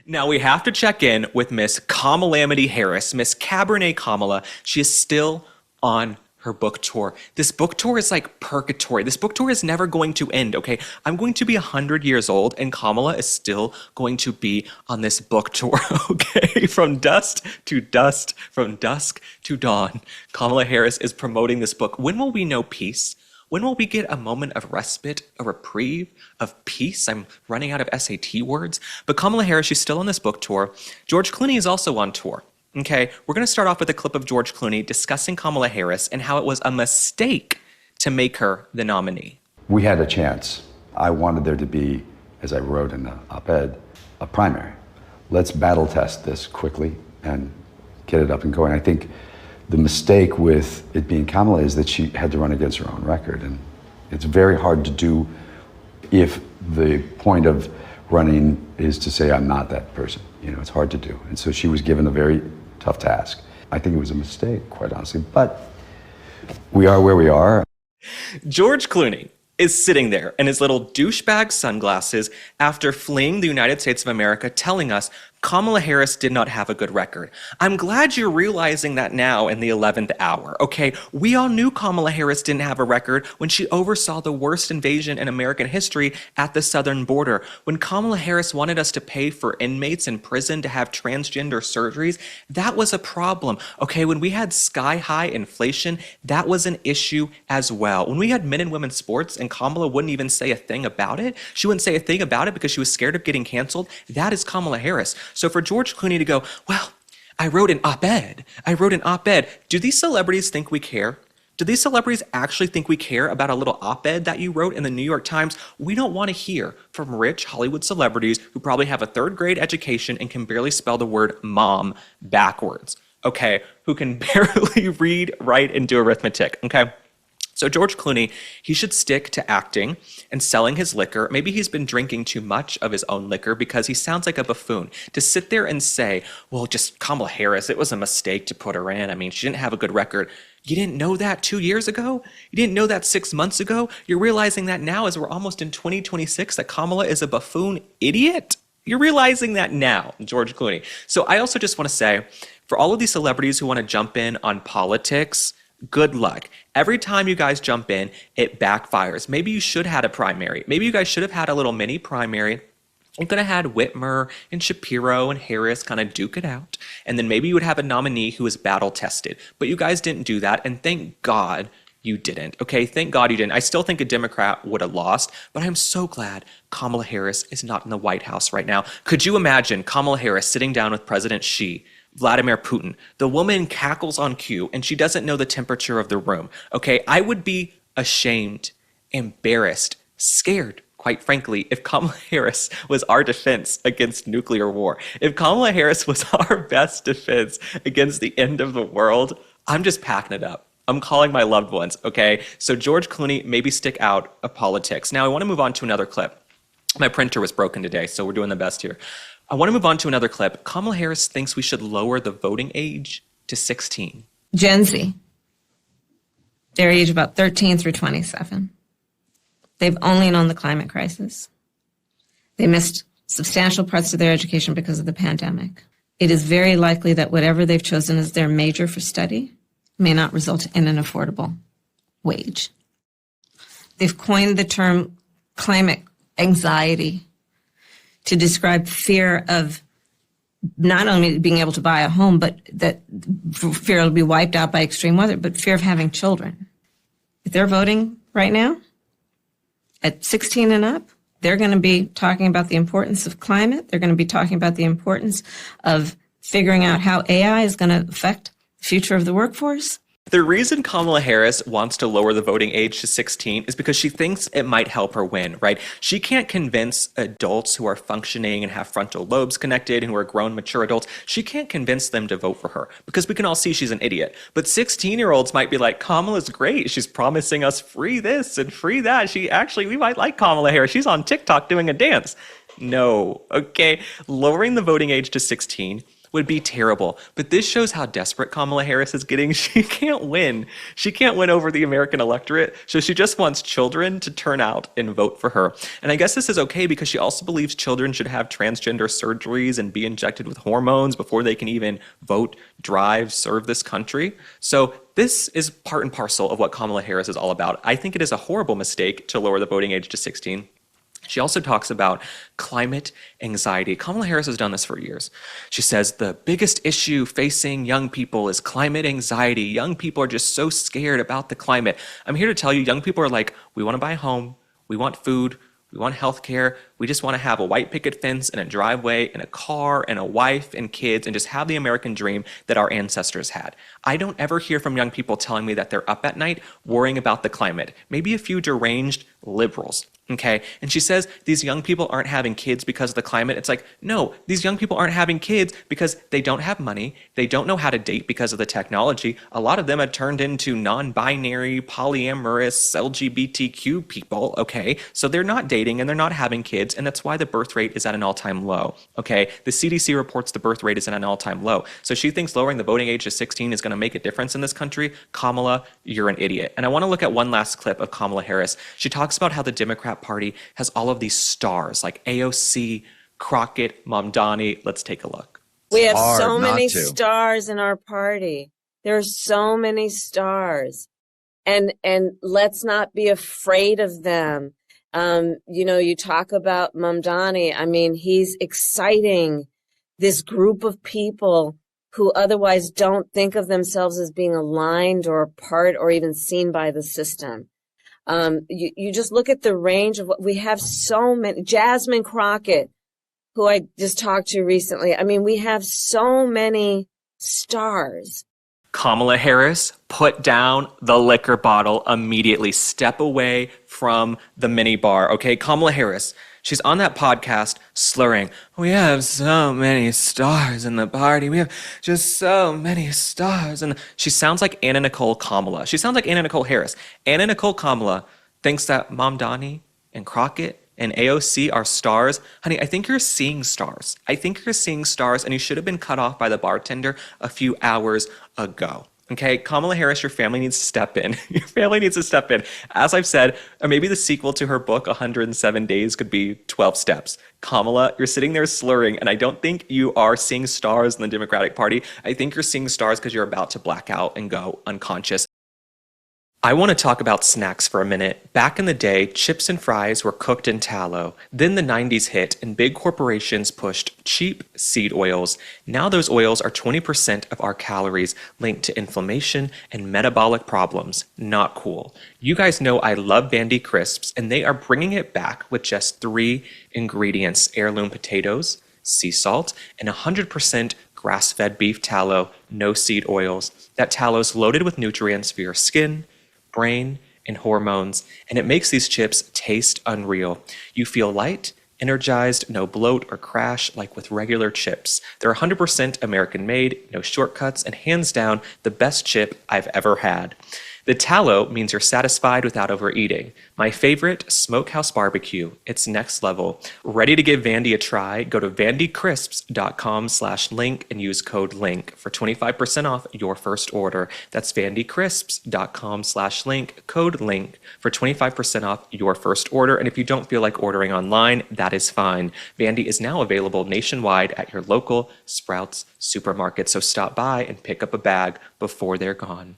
Now we have to check in with Miss Kamala Harris, Miss Cabernet Kamala. She is still on her book tour. This book tour is like purgatory. This book tour is never going to end, okay? I'm going to be 100 years old and Kamala is still going to be on this book tour, okay? From dust to dust, from dusk to dawn. Kamala Harris is promoting this book. When will we know peace? When will we get a moment of respite, a reprieve, of peace? I'm running out of SAT words. But Kamala Harris, she's still on this book tour. George Clooney is also on tour. Okay, we're going to start off with a clip of George Clooney discussing Kamala Harris and how it was a mistake to make her the nominee. We had a chance. I wanted there to be, as I wrote in the op-ed, a primary. Let's battle test this quickly and get it up and going. I think the mistake with it being Kamala is that she had to run against her own record. And it's very hard to do if the point of running is to say, I'm not that person. You know, it's hard to do. And so she was given a very tough task. I think it was a mistake, quite honestly, but we are where we are. George Clooney is sitting there in his little douchebag sunglasses after fleeing the United States of America, telling us Kamala Harris did not have a good record. I'm glad you're realizing that now in the 11th hour, okay? We all knew Kamala Harris didn't have a record when she oversaw the worst invasion in American history at the southern border. When Kamala Harris wanted us to pay for inmates in prison to have transgender surgeries, that was a problem, okay? When we had sky-high inflation, that was an issue as well. When we had men and women's sports and Kamala wouldn't even say a thing about it, she wouldn't say a thing about it because she was scared of getting canceled, that is Kamala Harris. So for George Clooney to go, well, I wrote an op-ed. Do these celebrities think we care? Do these celebrities actually think we care about a little op-ed that you wrote in the New York Times? We don't want to hear from rich Hollywood celebrities who probably have a third-grade education and can barely spell the word mom backwards, okay? Who can barely read, write, and do arithmetic, okay? So George Clooney, he should stick to acting and selling his liquor. Maybe he's been drinking too much of his own liquor because he sounds like a buffoon. To sit there and say, well, just Kamala Harris, it was a mistake to put her in. I mean, she didn't have a good record. You didn't know that 2 years ago? You didn't know that 6 months ago? You're realizing that now as we're almost in 2026 that Kamala is a buffoon idiot? You're realizing that now, George Clooney. So I also just want to say, for all of these celebrities who want to jump in on politics, good luck. Every time you guys jump in, it backfires. Maybe you should have had a primary. Maybe you guys should have had a little mini primary. You could have had Whitmer and Shapiro and Harris kind of duke it out. And then maybe you would have a nominee who is battle tested. But you guys didn't do that. And thank God you didn't. Okay, thank God you didn't. I still think a Democrat would have lost. But I'm so glad Kamala Harris is not in the White House right now. Could you imagine Kamala Harris sitting down with President Xi, Vladimir Putin? The woman cackles on cue and she doesn't know the temperature of the room. Okay, I would be ashamed, embarrassed, scared, quite frankly, if Kamala Harris was our defense against nuclear war. If Kamala Harris was our best defense against the end of the world, I'm just packing it up. I'm calling my loved ones, okay? So George Clooney, maybe stick out of politics. Now I want to move on to another clip. My printer was broken today, so we're doing the best here. I want to move on to another clip. Kamala Harris thinks we should lower the voting age to 16. Gen Z, their age about 13 through 27. They've only known the climate crisis. They missed substantial parts of their education because of the pandemic. It is very likely that whatever they've chosen as their major for study may not result in an affordable wage. They've coined the term climate anxiety to describe fear of not only being able to buy a home, but that fear will be wiped out by extreme weather, but fear of having children. If they're voting right now at 16 and up, they're going to be talking about the importance of climate. They're going to be talking about the importance of figuring out how AI is going to affect the future of the workforce. The reason Kamala Harris wants to lower the voting age to 16 is because she thinks it might help her win, right? She can't convince adults who are functioning and have frontal lobes connected and who are grown, mature adults. She can't convince them to vote for her because we can all see she's an idiot. But 16-year-olds might be like, Kamala's great. She's promising us free this and free that. We might like Kamala Harris. She's on TikTok doing a dance. No, okay? Lowering the voting age to 16 would be terrible. But this shows how desperate Kamala Harris is getting. She can't win. She can't win over the American electorate. So she just wants children to turn out and vote for her. And I guess this is okay because she also believes children should have transgender surgeries and be injected with hormones before they can even vote, drive, serve this country. So this is part and parcel of what Kamala Harris is all about. I think it is a horrible mistake to lower the voting age to 16. She also talks about climate anxiety. Kamala Harris has done this for years. She says the biggest issue facing young people is climate anxiety. Young people are just so scared about the climate. I'm here to tell you, young people are like, we want to buy a home, we want food, we want healthcare. We just want to have a white picket fence and a driveway and a car and a wife and kids and just have the American dream that our ancestors had. I don't ever hear from young people telling me that they're up at night worrying about the climate. Maybe a few deranged liberals. Okay. And she says these young people aren't having kids because of the climate. It's like, no, these young people aren't having kids because they don't have money. They don't know how to date because of the technology. A lot of them have turned into non-binary, polyamorous, LGBTQ people. Okay. So they're not dating and they're not having kids. And that's why the birth rate is at an all-time low. Okay. The CDC reports the birth rate is at an all-time low. So she thinks lowering the voting age to 16 is going to make a difference in this country. Kamala, you're an idiot. And I want to look at one last clip of Kamala Harris. She talks about how the Democrat Party has all of these stars like AOC, Crockett, Mamdani. Let's take a look. We have Hard so not many to. stars in our party. There are so many stars. And let's not be afraid of them. You talk about Mamdani. I mean, he's exciting this group of people who otherwise don't think of themselves as being aligned or a part or even seen by the system. You just look at the range of what we have. So many. Jasmine Crockett, who I just talked to recently. I mean, we have so many stars. Kamala Harris, put down the liquor bottle immediately. Step away from the mini bar. Okay, Kamala Harris, she's on that podcast slurring. We have so many stars in the party. We have just so many stars. And she sounds like Anna Nicole Kamala. She sounds like Anna Nicole Harris. Anna Nicole Kamala thinks that Mamdani and Crockett and AOC are stars. Honey, I think you're seeing stars. I think you're seeing stars and you should have been cut off by the bartender a few hours ago. Okay, Kamala Harris, your family needs to step in. Your family needs to step in. As I've said, or maybe the sequel to her book, 107 Days, could be 12 Steps. Kamala, you're sitting there slurring, and I don't think you are seeing stars in the Democratic Party. I think you're seeing stars because you're about to black out and go unconscious. I want to talk about snacks for a minute. Back in the day, chips and fries were cooked in tallow. Then the 90s hit and big corporations pushed cheap seed oils. Now those oils are 20% of our calories, linked to inflammation and metabolic problems. Not cool. You guys know I love Vandy Crisps, and they are bringing it back with just 3 ingredients: heirloom potatoes, sea salt, and 100% grass-fed beef tallow, no seed oils. That tallow is loaded with nutrients for your skin, brain, and hormones, and it makes these chips taste unreal. You feel light, energized, no bloat or crash like with regular chips. They're 100% American made, no shortcuts, and hands down the best chip I've ever had. The tallow means you're satisfied without overeating. My favorite, Smokehouse Barbecue. It's next level. Ready to give Vandy a try? Go to vandycrisps.com/link and use code LINK for 25% off your first order. That's vandycrisps.com/link, code LINK for 25% off your first order. And if you don't feel like ordering online, that is fine. Vandy is now available nationwide at your local Sprouts supermarket. So stop by and pick up a bag before they're gone.